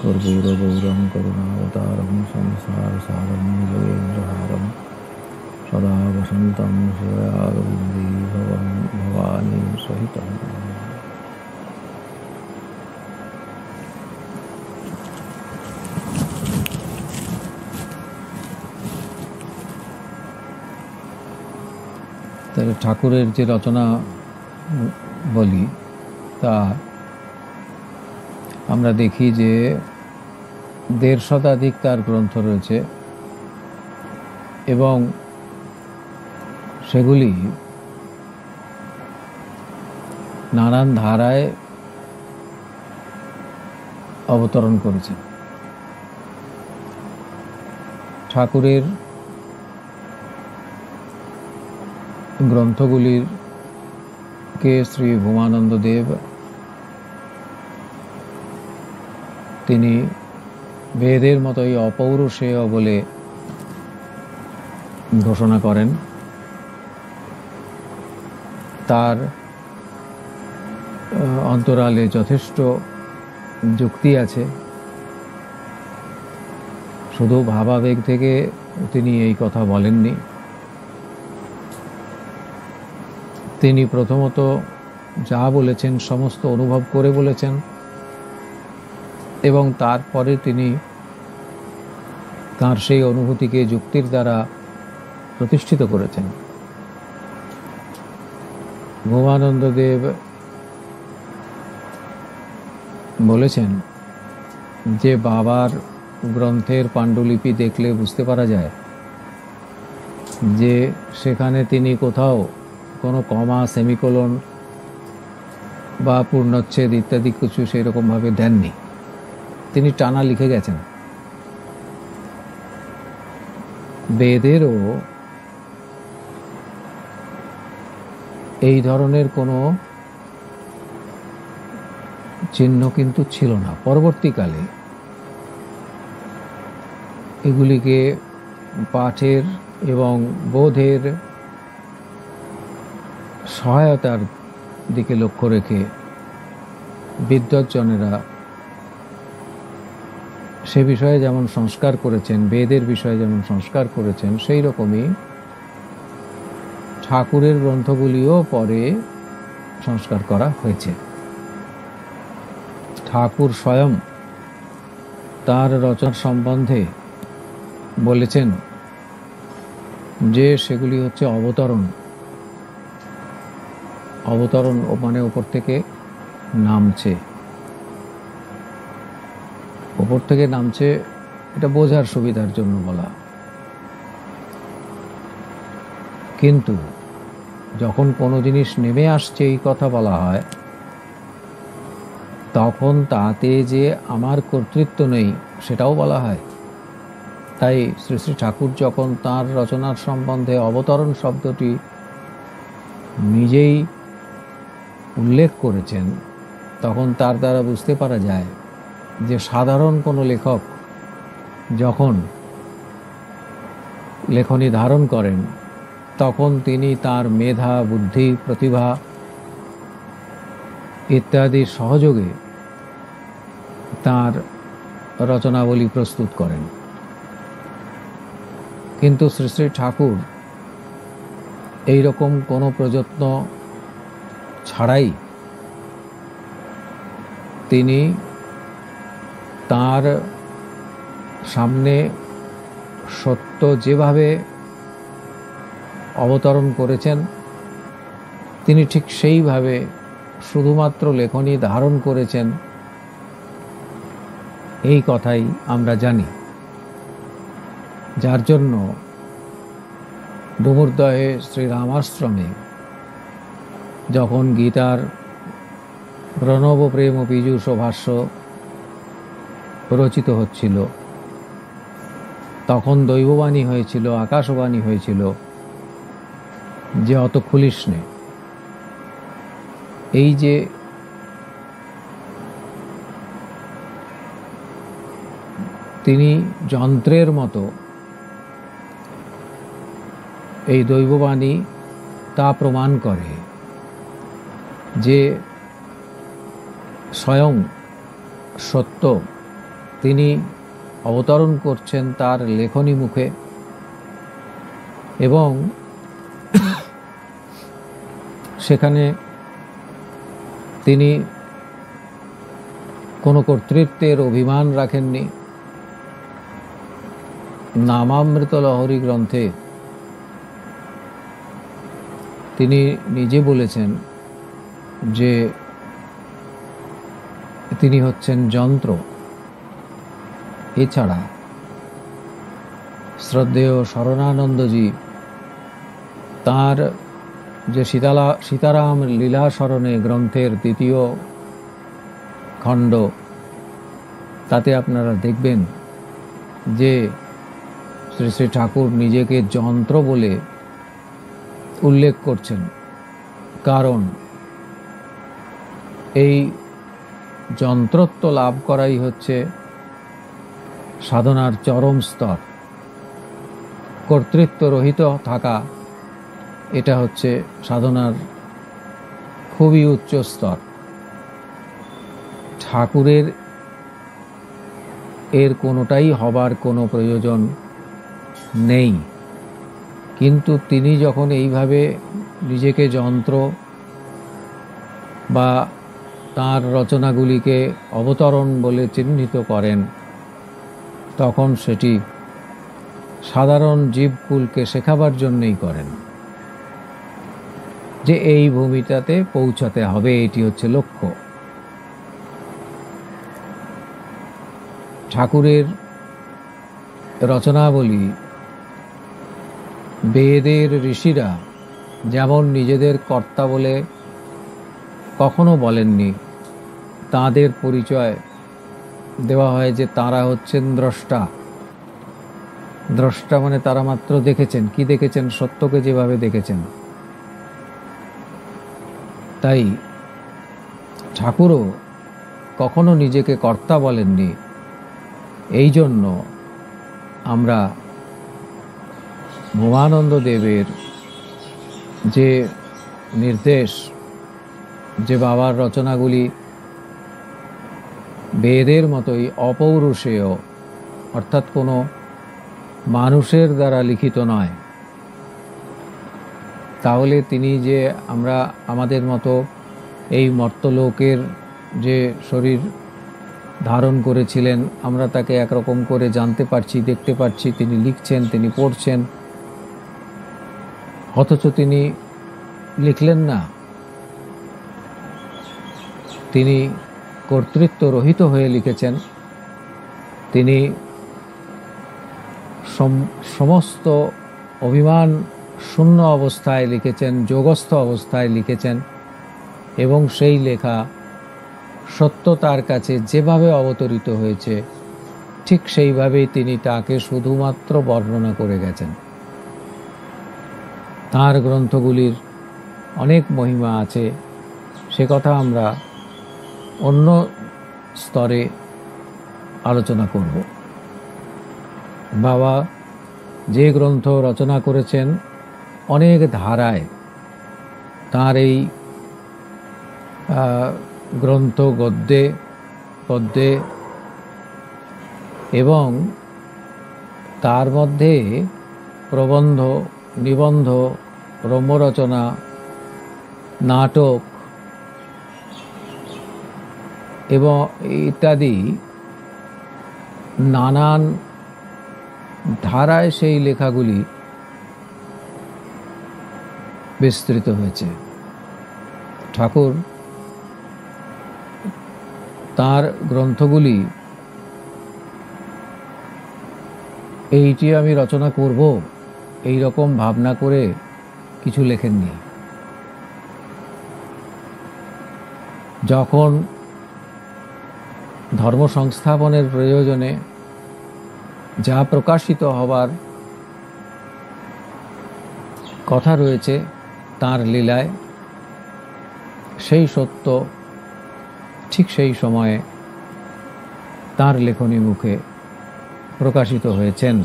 कर्पूरगौरं करुणावतारं संसारसारं भुजगेन्द्रहारं सदा वसन्तं हृदयारविन्दे भवानी सहितं। তাহলে ঠাকুরের যে রচনা বলি তা আমরা দেখি যে ১৫০ শতাধিক তার গ্রন্থ রয়েছে এবং সেগুলি নানান ধারায় অবতরণ করেছে। ঠাকুরের গ্রন্থগুলির কে শ্রী ভূমানন্দ দেব তিনি বেদের মতোই অপৌরুষেয় বলে ঘোষণা করেন। তার অন্তরালে যথেষ্ট যুক্তি আছে। শুধু ভাবাবেগ থেকে তিনি এই কথা বলেননি। তিনি প্রথমত যা বলেছেন সমস্ত অনুভব করে বলেছেন এবং তারপরে তিনি তার সেই অনুভূতিকে যুক্তির দ্বারা প্রতিষ্ঠিত করেছেন। ভূমানন্দ দেব বলেছেন যে বাবার গ্রন্থের পাণ্ডুলিপি দেখলে বুঝতে পারা যায় যে সেখানে তিনি কোথাও কোনো কমা, সেমিকোলন বা পূর্ণচ্ছেদ ইত্যাদি কিছু সেরকমভাবে দেননি। তিনি টানা লিখে গেছেন। বেদেরও এই ধরনের কোনো চিহ্ন কিন্তু ছিল না। পরবর্তীকালে এগুলিকে পাঠের এবং বোধের সহায়তার দিকে লক্ষ্য রেখে বিদ্বজ্জনেরা সে বিষয়ে যেমন সংস্কার করেছেন, বেদের বিষয়ে যেমন সংস্কার করেছেন, সেই রকমই ঠাকুরের গ্রন্থগুলিও পরে সংস্কার করা হয়েছে। ঠাকুর স্বয়ং তার রচনা সম্বন্ধে বলেছেন যে সেগুলি হচ্ছে অবতরণ। অবতরণ মানে ওপর থেকে নামছে। ওপর থেকে নামছে এটা বোঝার সুবিধার জন্য বলা। কিন্তু যখন কোনো জিনিস নেমে আসছে এই কথা বলা হয় তখন তাতে যে আমার কর্তৃত্ব নেই সেটাও বলা হয়। তাই শ্রী শ্রী ঠাকুর যখন তাঁর রচনার সম্বন্ধে অবতরণ শব্দটি নিজেই উল্লেখ করেছেন তখন তার দ্বারা বুঝতে পারা যায় যে সাধারণ কোনো লেখক যখন লেখনী ধারণ করেন তখন তিনি তার মেধা, বুদ্ধি, প্রতিভা ইত্যাদির সহযোগে তার রচনাবলী প্রস্তুত করেন। কিন্তু শ্রী শ্রী ঠাকুর এই রকম কোনো প্রযত্ন ছাড়াই তিনি তার সামনে সত্য যেভাবে অবতরণ করেছেন তিনি ঠিক সেইভাবে শুধুমাত্র লেখনী ধারণ করেছেন এই কথাই আমরা জানি। যার জন্য ডুমুরদহে শ্রীরামাশ্রমে যখন গীতার প্রণব প্রেম ও পীযূষ ভাষ্য রচিত হচ্ছিল তখন দৈববাণী হয়েছিল, আকাশবাণী হয়েছিল যে অত খুলিস নে। এই যে তিনি যন্ত্রের মতো এই দৈববাণী তা প্রমাণ করে যে স্বয়ং সত্য তিনি অবতরণ করছেন তার লেখনী মুখে, এবং সেখানে তিনি কোনো কর্তৃত্বের অভিমান রাখেননি। নামামৃত লহরী গ্রন্থে তিনি নিজে বলেছেন যে তিনি হচ্ছেন যন্ত্র। এছাড়া শ্রদ্ধেয় শরণানন্দজি তার যে সীতারাম লীলা স্মরণে গ্রন্থের দ্বিতীয় খণ্ড, তাতে আপনারা দেখবেন যে শ্রী শ্রী ঠাকুর নিজেকে যন্ত্র বলে উল্লেখ করছেন, কারণ এই যন্ত্রত্ব লাভ করাই হচ্ছে সাধনার চরম স্তর। কর্তৃত্ব রহিত থাকা, এটা হচ্ছে সাধনার খুবই উচ্চ স্তর। ঠাকুরের এর কোনোটাই হবার কোনো প্রয়োজন নেই, কিন্তু তিনি যখন এইভাবে নিজেকে যন্ত্র বা তার রচনাগুলিকে অবতরণ বলে চিহ্নিত করেন, তখন সেটি সাধারণ জীবকুলকে শেখাবার জন্যই করেন যে এই ভূমিটাতে পৌঁছাতে হবে, এটি হচ্ছে লক্ষ্য। ঠাকুরের রচনাবলী বেদের ঋষিরা যেমন নিজেদের কর্তা বলে কখনো বলেননি, তাদের পরিচয় দেওয়া হয় যে তারা হচ্ছেন দ্রষ্টা। দ্রষ্টা মানে তারা মাত্র দেখেছেন। কি দেখেছেন? সত্যকে যেভাবে দেখেছেন। তাই ঠাকুরও কখনো নিজেকে কর্তা বলেননি। এই জন্য আমরা ভবানন্দ দেবের যে নির্দেশ, যে বাবার রচনাগুলি বেদের মতোই অপৌরুষেয়, অর্থাৎ কোনো মানুষের দ্বারা লিখিত নয়, তাহলে তিনি যে আমরা আমাদের মতো এই মর্তলোকের যে শরীর ধারণ করেছিলেন, আমরা তাকে একরকম করে জানতে পারছি, দেখতে পাচ্ছি, তিনি লিখছেন, তিনি পড়ছেন, অথচ তিনি লিখলেন না। তিনি কর্তৃত্ব রহিত হয়ে লিখেছেন। তিনি সমস্ত অভিমান শূন্য অবস্থায় লিখেছেন, যোগস্থ অবস্থায় লিখেছেন, এবং সেই লেখা সত্য তার কাছে যেভাবে অবতরিত হয়েছে ঠিক সেইভাবেই তিনি তাকে শুধুমাত্র বর্ণনা করে গেছেন। তার গ্রন্থগুলির অনেক মহিমা আছে, সে কথা আমরা অন্য স্তরে আলোচনা করব। বাবা যে গ্রন্থ রচনা করেছেন অনেক ধারায়, তার এই গ্রন্থ গদ্যে পদ্যে, এবং তার মধ্যে প্রবন্ধ, নিবন্ধ, রম্যরচনা, নাটক এবং ইত্যাদি নানান ধারায় সেই লেখাগুলি বিস্তৃত হয়েছে। ঠাকুর তার গ্রন্থগুলি এইটি আমি রচনা করব এই রকম ভাবনা করে কিছু লেখেননি। যখন ধর্ম সংস্থাপনের প্রয়োজনে যা প্রকাশিত হবার কথা রয়েছে তার লীলায়, সেই সত্য ঠিক সেই সময়ে তার লেখনী মুখে প্রকাশিত হয়েছেন।